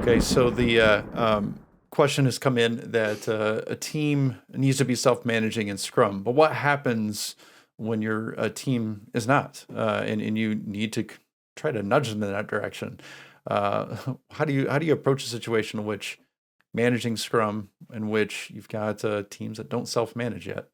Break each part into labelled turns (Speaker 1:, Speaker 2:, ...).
Speaker 1: Okay, so the question has come in that a team needs to be self-managing in Scrum, but what happens when your team is not, and you need to try to nudge them in that direction? How do you approach a situation in which managing Scrum, in which you've got teams that don't self-manage yet?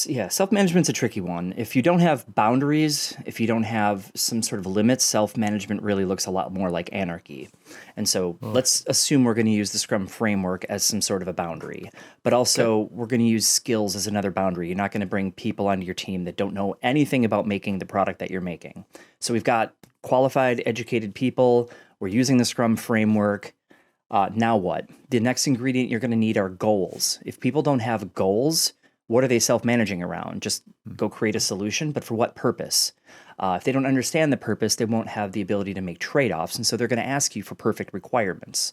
Speaker 2: Yeah, self-management's a tricky one. If you don't have boundaries, if you don't have some sort of limits, self-management really looks a lot more like anarchy. And so
Speaker 1: Oh,
Speaker 2: let's assume we're going to use the Scrum framework as some sort of a boundary, but
Speaker 1: okay.
Speaker 2: also we're going to use skills as another boundary. You're not going to bring people onto your team that don't know anything about making the product that you're making. So we've got qualified, educated people. We're using the Scrum framework. Now what? The next ingredient you're going to need are goals. If people don't have goals, what are they self-managing around? Just go create a solution, but for what purpose? If they don't understand the purpose, they won't have the ability to make trade-offs, and so they're going to ask you for perfect requirements.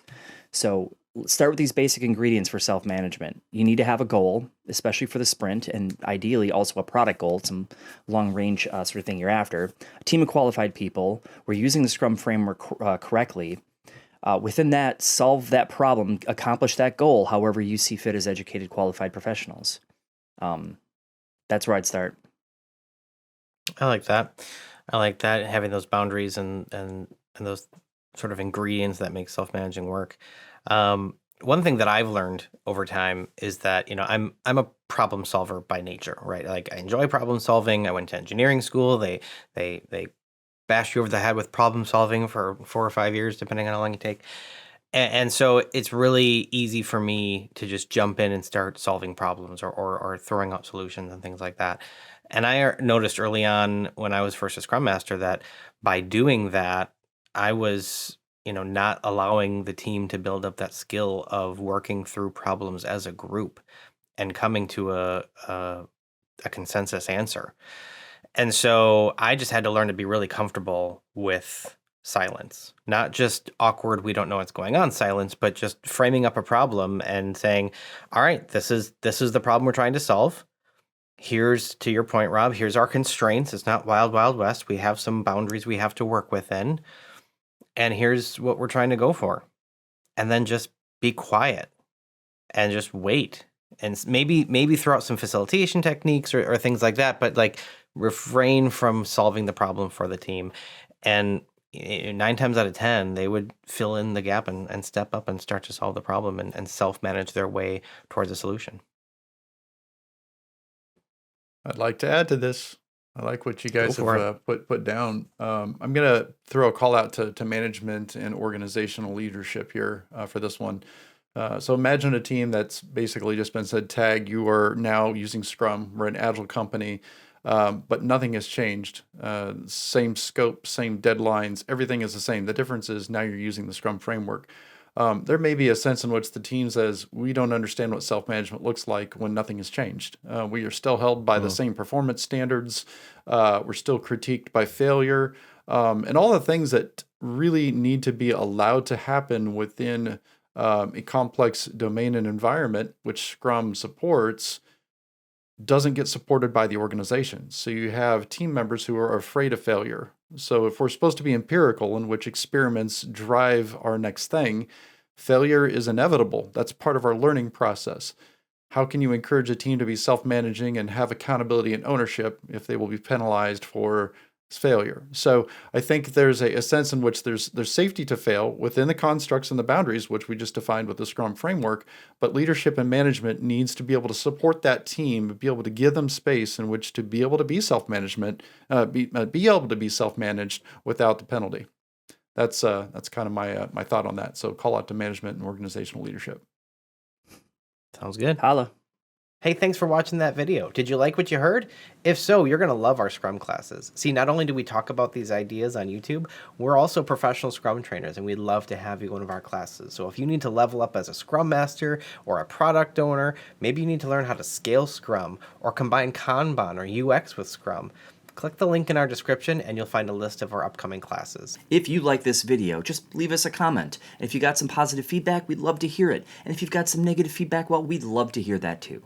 Speaker 2: So start with these basic ingredients for self-management. You need to have a goal, especially for the sprint, and ideally also a product goal, some long-range sort of thing you're after. A team of qualified people. We're using the Scrum framework correctly. Within that, solve that problem, accomplish that goal however you see fit as educated, qualified professionals. Um, that's where I'd start.
Speaker 3: I like that. I like that, having those boundaries and those sort of ingredients that make self-managing work. One thing that I've learned over time is that, I'm a problem solver by nature, right? Like, I enjoy problem solving. I went to engineering school. They bash you over the head with problem solving for 4 or 5 years, depending on how long you take. And so it's really easy for me to just jump in and start solving problems, or throwing out solutions and things like that. And I noticed early on when I was first a Scrum Master that by doing that, I was, not allowing the team to build up that skill of working through problems as a group and coming to a consensus answer. And so I just had to learn to be really comfortable with silence, not just awkward, we don't know what's going on silence, but just framing up a problem and saying, all right, this is the problem we're trying to solve. Here's, to your point, Rob, here's our constraints. It's not wild, wild west. We have some boundaries we have to work within. And here's what we're trying to go for. And then just be quiet and just wait. And maybe throw out some facilitation techniques or things like that, but like, refrain from solving the problem for the team. And 9 times out of 10, they would fill in the gap and step up and start to solve the problem and self-manage their way towards a solution.
Speaker 1: I'd like to add to this. I like what you
Speaker 3: Go
Speaker 1: guys have
Speaker 3: for it.
Speaker 1: put down. I'm going to throw a call out to management and organizational leadership here for this one. So imagine a team that's basically just been said, tag, you are now using Scrum. We're an agile company, but nothing has changed. Same scope, same deadlines, everything is the same. The difference is now you're using the Scrum framework. There may be a sense in which the team says, we don't understand what self-management looks like when nothing has changed. We are still held by the
Speaker 3: Mm.
Speaker 1: same performance standards. We're still critiqued by failure. And all the things that really need to be allowed to happen within a complex domain and environment, which Scrum supports, doesn't get supported by the organization. So you have team members who are afraid of failure. So if we're supposed to be empirical, in which experiments drive our next thing, failure is inevitable. That's part of our learning process. How can you encourage a team to be self-managing and have accountability and ownership if they will be penalized for failure? So I think there's a sense in which there's safety to fail within the constructs and the boundaries, which we just defined with the Scrum framework, but leadership and management needs to be able to support that team, be able to give them space in which to be able to be self-management, be able to be self-managed without the penalty. That's kind of my thought on that. So call out to management and organizational leadership.
Speaker 3: Sounds good.
Speaker 2: Holla.
Speaker 3: Hey, thanks for watching that video. Did you like what you heard? If so, you're going to love our Scrum classes. See, not only do we talk about these ideas on YouTube, we're also professional Scrum trainers, and we'd love to have you go to our classes. So if you need to level up as a Scrum Master or a product owner, maybe you need to learn how to scale Scrum or combine Kanban or UX with Scrum, click the link in our description and you'll find a list of our upcoming classes.
Speaker 2: If you like this video, just leave us a comment. And if you got some positive feedback, we'd love to hear it. And if you've got some negative feedback, well, we'd love to hear that too.